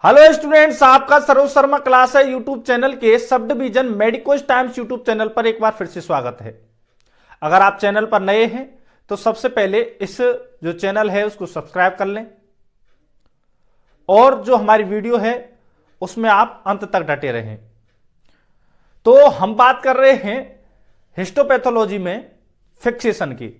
Hello students, आपका Saroj Sharma class है YouTube channel के sub division medicos times YouTube channel पर एक बार फिर से स्वागत है। अगर आप चैनल पर नए हैं तो सबसे पहले इस जो चैनल है उसको सब्सक्राइब कर लें और जो हमारी वीडियो है उसमें आप अंत तक डटे रहें। तो हम बात कर रहे हैं हिस्टोपैथोलॉजी में फिक्सेशन की।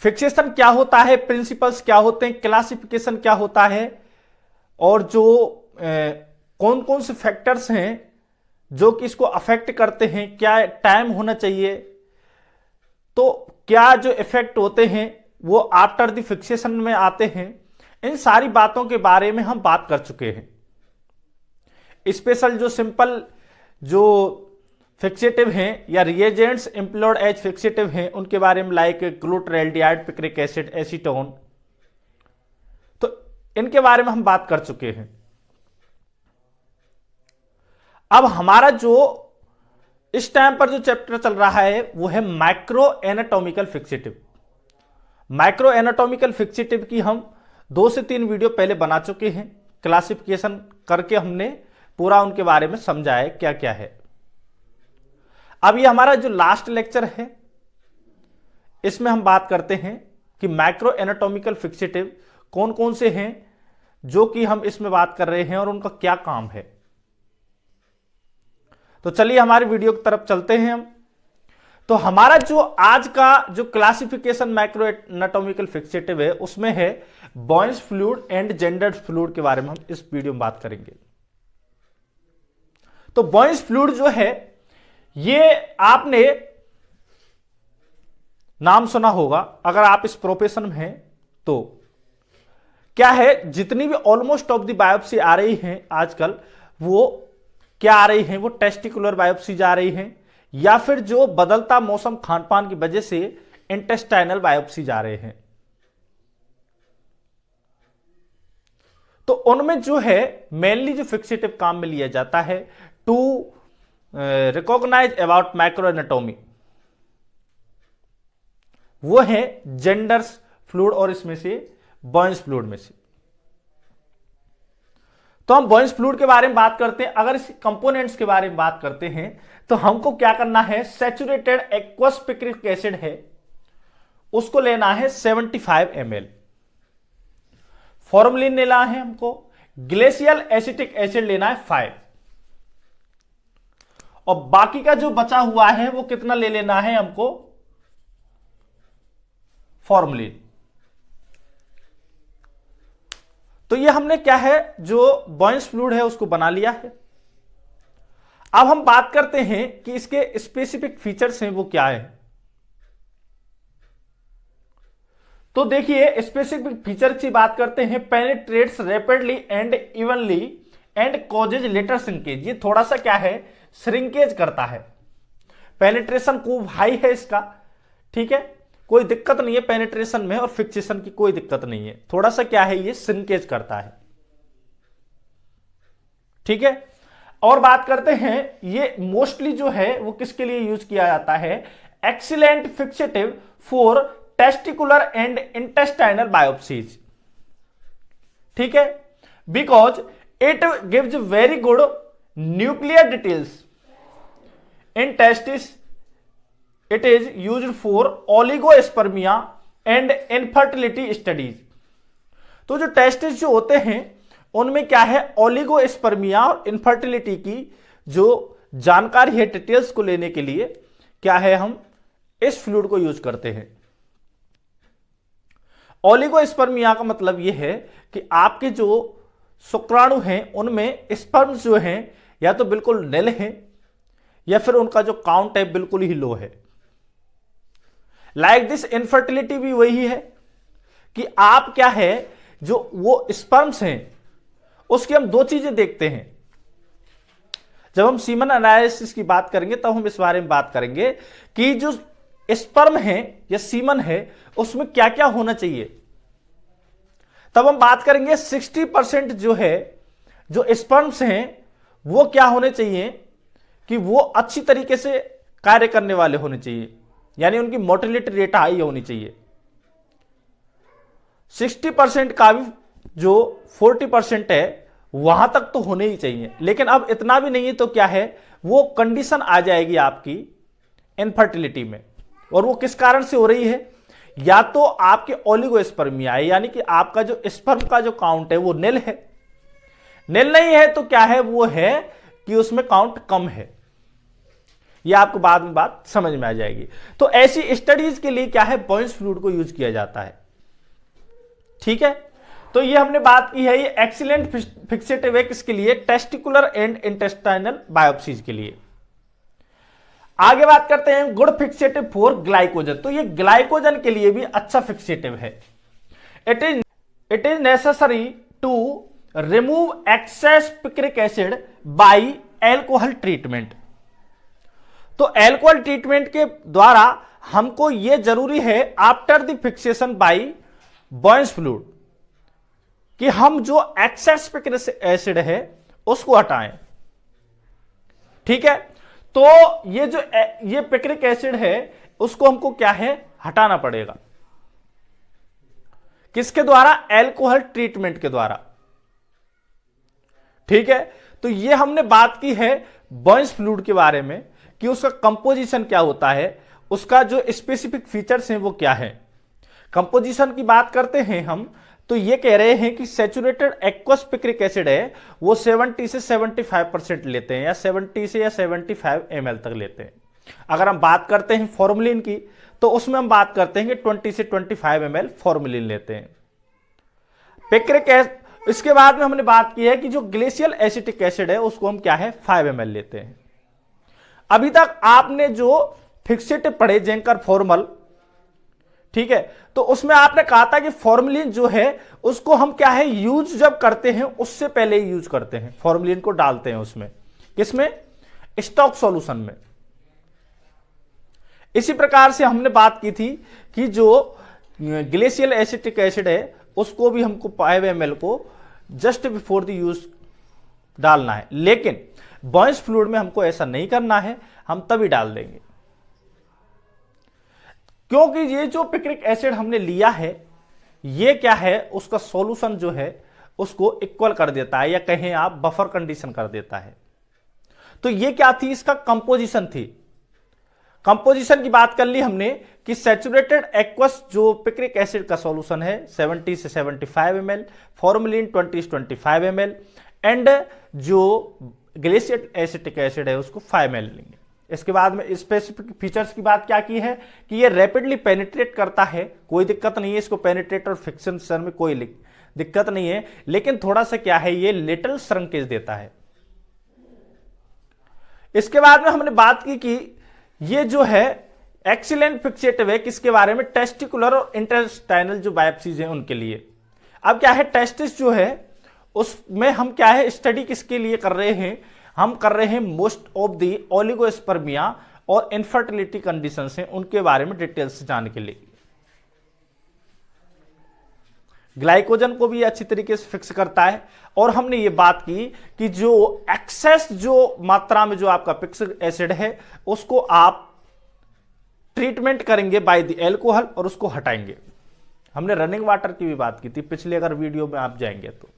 फिक्सेशन क्या होता है, प्रिंसिपल्स क्या होते हैं, क्लासिफिकेशन क्या होता है और जो कौन कौन से फैक्टर्स हैं जो कि इसको अफेक्ट करते हैं, क्या टाइम होना चाहिए, तो क्या जो इफेक्ट होते हैं वो आफ्टर द फिक्सेशन में आते हैं, इन सारी बातों के बारे में हम बात कर चुके हैं। स्पेशल जो सिंपल जो फिक्सेटिव हैं या रिएजेंट्स एम्प्लॉयड एज फिक्सेटिव हैं उनके बारे में like glutaraldehyde, picric acid, acetone, तो इनके बारे में हम बात कर चुके हैं। अब हमारा जो इस टाइम पर जो चैप्टर चल रहा है वो है micro anatomical fixative. Micro anatomical fixative की हम 2 से 3 वीडियो पहले बना चुके हैं। क्लासिफिकेशन करके हमने पूरा उनके बारे में समझा है क्या क्या है। अब ये हमारा जो लास्ट लेक्चर है इसमें हम बात करते हैं कि माइक्रो एनाटॉमिकल फिक्सेटिव कौन कौन से हैं जो कि हम इसमें बात कर रहे हैं और उनका क्या काम है। तो चलिए हमारी वीडियो की तरफ चलते हैं हम। तो हमारा जो आज का जो क्लासिफिकेशन माइक्रो एनाटॉमिकल फिक्सेटिव है उसमें है बॉयंस फ्लूइड एंड जेंडर्ड फ्लूइड के बारे में हम इस वीडियो में बात करेंगे। तो बॉयंस फ्लूइड जो है ये आपने नाम सुना होगा अगर आप इस प्रोफेशन में हैं तो। क्या है, जितनी भी ऑलमोस्ट ऑफ द बायोप्सी आ रही हैं आजकल वो क्या आ रही हैं, वो टेस्टिकुलर बायोप्सी जा रही हैं या फिर जो बदलता मौसम खान पान की वजह से इंटेस्टाइनल बायोप्सी जा रहे हैं। तो उनमें जो है मेनली जो फिक्सेटिव काम में लिया जाता है to recognise about micro anatomy वो है जेंडर्स फ्लूइड और इसमें से बॉयंस फ्लूइड में से। तो हम बॉयंस फ्लूइड के बारे में बात करते हैं। अगर इस कंपोनेंट्स के बारे में बात करते हैं तो हमको क्या करना है, सैचुरेटेड एक्वस पिक्रिक एसिड है उसको लेना है 75 ml, फॉर्मलिन लेना है हमको, ग्लेशियल एसिटिक एसिड लेना है 5 और बाकी का जो बचा हुआ है वो कितना ले लेना है हमको, फॉर्मलिन। तो ये हमने क्या है जो बॉयंस फ्लूइड है उसको बना लिया है। अब हम बात करते हैं कि इसके स्पेसिफिक फीचर्स हैं वो क्या है। तो देखिए स्पेसिफिक फीचर की बात करते हैं। Penetrates rapidly and evenly and causes later shrinkage. ये थोड़ा सा क्या है, श्रिंकेज करता है। पेनिट्रेशन खूब हाई है इसका, ठीक है, कोई दिक्कत नहीं है पेनिट्रेशन में और फिक्सेशन की कोई दिक्कत नहीं है। थोड़ा सा क्या है, ये श्रिंकेज करता है, ठीक है। और बात करते हैं ये मोस्टली जो है वो किसके लिए यूज किया जाता है, excellent fixative for testicular and intestinal biopsies, ठीक है, because it gives very good nuclear details in testis. It is used for oligospermia and infertility studies. तो जो टेस्टिस जो होते हैं उनमें क्या है, ओलिगोस्पर्मिया और इनफर्टिलिटी की जो जानकारी है डिटेल्स को लेने के लिए क्या है, हम इस फ्लूइड को यूज करते हैं। ओलिगोस्पर्मिया का मतलब यह है कि आपके जो शुक्राणु हैं उनमें स्पर्म्स जो हैं या तो बिल्कुल निल हैं या फिर उनका जो काउंट है बिल्कुल ही लो है। लाइक दिस इनफर्टिलिटी भी वही है कि आप क्या है जो वो स्पर्म्स हैं उसकी हम 2 चीजें देखते हैं। जब हम सीमन एनालिसिस की बात करेंगे तब हम इस बारे में बात करेंगे कि जो स्पर्म है या सीमन है उसमें क्या क्या होना चाहिए। तब हम बात करेंगे 60% जो है जो स्पर्म्स हैं वो क्या होने चाहिए कि वो अच्छी तरीके से कार्य करने वाले होने चाहिए, यानी उनकी मोटिलिटी रेट हाई होनी चाहिए। 60% का भी जो 40% है वहां तक तो होने ही चाहिए, लेकिन अब इतना भी नहीं है तो क्या है, वो कंडीशन आ जाएगी आपकी इनफर्टिलिटी में। और वो किस कारण से हो रही है, या तो आपके ओलिगोस्पर्मिया है, यानी कि आपका जो स्पर्म का जो काउंट है वो निल है, निल नहीं है तो क्या है, वो है कि उसमें काउंट कम है। ये आपको बाद में बात समझ में आ जाएगी। तो ऐसी स्टडीज के लिए क्या है, बॉयल्स फ्लूइड को यूज किया जाता है। ठीक है, तो ये हमने बात की है, ये एक्सीलेंट फिक्सेटिव है किसके लिए, टेस्टिकुलर एंड इंटेस्टाइनल बायोप्सीज के लिए। आगे बात करते हैं गुड फिक्सेटिव फॉर ग्लाइकोजन। तो ये ग्लाइकोजन के लिए भी अच्छा फिक्सेटिव है। It is necessary to remove excess picric acid by alcohol treatment. तो एल्कोहल ट्रीटमेंट के द्वारा हमको यह जरूरी है after the fixation by Boyle's fluid कि हम जो एक्सेस पिक्रिक एसिड है उसको हटाएं। ठीक है, तो ये जो ये पिक्रिक एसिड है उसको हमको क्या है, हटाना पड़ेगा। किसके द्वारा, एल्कोहल ट्रीटमेंट के द्वारा। ठीक है, तो ये हमने बात की है बॉयल्स फ्लूइड के बारे में कि उसका कंपोजिशन क्या होता है, उसका जो स्पेसिफिक फीचर्स हैं वो क्या है। कंपोजिशन की बात करते हैं हम, तो ये कह रहे हैं कि सैचुरेटेड एक्वस पिक्रिक एसिड है वो 70 से 75% लेते हैं, या 70 से या 75 ml तक लेते हैं। अगर हम बात करते हैं फॉर्मुलिन की, तो उसमें हम बात करते हैं कि 20 से 25 ml फॉर्मुलिन लेते हैं पिक्रिक एसिड। इसके बाद में हमने बात की है कि जो ग्लेशियल एसिटिक एसिड है उसको हम क्या है, 5 ml लेते हैं। अभी तक आपने जो फिक्सेटिव पढ़े जेंकर फॉर्मल, ठीक है, तो उसमें आपने कहा था कि फॉर्मुलिन जो है उसको हम क्या है, यूज जब करते हैं उससे पहले ही यूज करते हैं, फॉर्मुलिन को डालते हैं उसमें, किसमें, स्टॉक सॉल्यूशन में। इसी प्रकार से हमने बात की थी कि जो ग्लेशियल एसिटिक एसिड है उसको भी हमको 5 ml को जस्ट बिफोर द यूज डालना है, लेकिन बॉयल्स फ्लूइड में हमको ऐसा नहीं करना है, हम तभी डाल देंगे। क्योंकि ये जो पिक्रिक एसिड हमने लिया है ये क्या है, उसका सॉल्यूशन जो है उसको इक्वल कर देता है, या कहें आप बफर कंडीशन कर देता है। तो ये क्या थी, इसका कंपोजिशन थी। कंपोजिशन की बात कर ली हमने कि सैचुरेटेड एक्वस जो पिक्रिक एसिड का सॉल्यूशन है 70 से 75 ml, फॉर्मुलिन 20 से 25 ml, एंड जो ग्लेशियल एसिटिक एसिड है उसको 5 ml लेंगे। इसके बाद में स्पेसिफिक फीचर्स की बात क्या की है कि ये रैपिडली पेनिट्रेट करता है, कोई दिक्कत नहीं है इसको, पेनिट्रेट और फिक्सेशन में कोई दिक्कत नहीं है, लेकिन थोड़ा सा क्या है, ये लिटिल श्रंकेज देता है। इसके बाद में हमने बात की कि ये जो है एक्सीलेंट फिक्सेटिव है किसके बारे में, टेस्टिकुलर और इंटेस्टाइनल जो बायोप्सीज हैं उनके लिए। अब क्या है, टेस्टिस जो है उसमें हम क्या है, स्टडी किसके लिए कर रहे हैं, हम कर रहे हैं मोस्ट ऑफ दी ओलिगोस्पर्मिया और इनफर्टिलिटी कंडीशंस हैं उनके बारे में डिटेल्स से जानने के लिए। ग्लाइकोजन को भी अच्छी तरीके से फिक्स करता है। और हमने ये बात की कि जो एक्सेस जो मात्रा में जो आपका पिक्रिक एसिड है उसको आप ट्रीटमेंट करेंगे बाय द एल्कोहल और उसको हटाएंगे। हमने रनिंग वाटर की भी बात की थी पिछले अगर वीडियो में आप जाएंगे तो,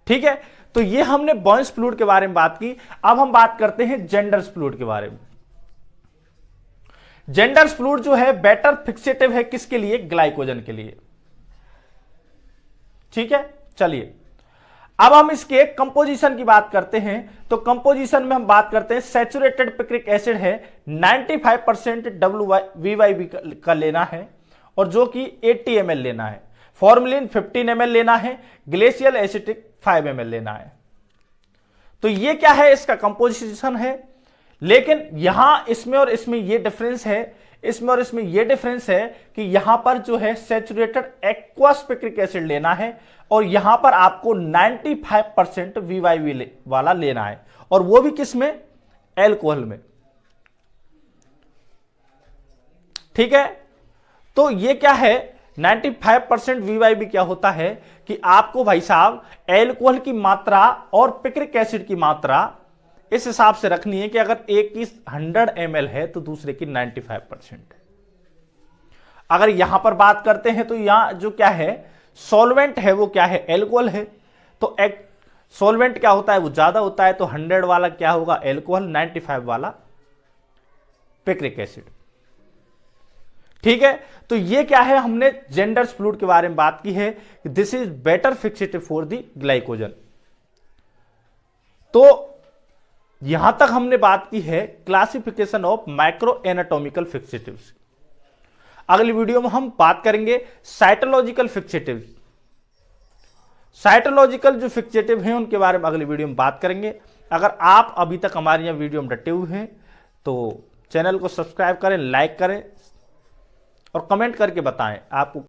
ठीक है। तो ये हमने बॉयल्स फ्लूइड के बारे में बात की। अब हम बात करते हैं जेंडर्स फ्लूइड के बारे में। जेंडर्स फ्लूइड जो है बेटर फिक्सेटिव है किसके लिए, ग्लाइकोजन के लिए, ठीक है। चलिए अब हम इसके कंपोजिशन की बात करते हैं। तो कंपोजिशन में हम बात करते हैं सैचुरेटेड पिक्रिक एसिड है 95% WVYB का लेना है और जो कि 80 ml लेना है, फॉर्मुलिन 15 ml लेना है, ग्लेशियल एसिटिक 5 ml लेना है। तो ये क्या है, इसका कंपोजिशन है। लेकिन यहां इसमें और इसमें ये डिफरेंस है, इसमें और इसमें ये डिफरेंस है कि यहां पर जो है सैचुरेटेड एक्वस पिक्रिक एसिड लेना है और यहां पर आपको 95% VYB वाला लेना है, और वो भी किस में, एल्कोहल में, ठीक है। तो ये क्या है, 95% VYB क्या होता है कि आपको भाई साहब एल्कोहल की मात्रा और पिक्रिक एसिड की मात्रा इस हिसाब से रखनी है कि अगर एक की 100 ml है तो दूसरे की 95% है। अगर यहां पर बात करते हैं तो यहां जो क्या है सॉल्वेंट है वो क्या है, एल्कोहल है। तो एक सॉल्वेंट क्या होता है, वो ज्यादा होता है, तो 100 वाला क्या होगा, एल्कोहल, 95 वाला पिक्रिक एसिड। ठीक है, तो ये क्या है, हमने जेंडर्स फ्लूइड के बारे में बात की है, this is better fixative for the glycogen. तो यहां तक हमने बात की है classification of micro anatomical fixatives. अगली वीडियो में हम बात करेंगे साइटोलॉजिकल फिक्सेटिव। साइटोलॉजिकल जो फिक्सेटिव हैं उनके बारे में अगली वीडियो में बात करेंगे। अगर आप अभी तक हमारी यहां वीडियो में डटे हुए हैं तो चैनल को सब्सक्राइब करें, लाइक करें और कमेंट करके बताएं आपको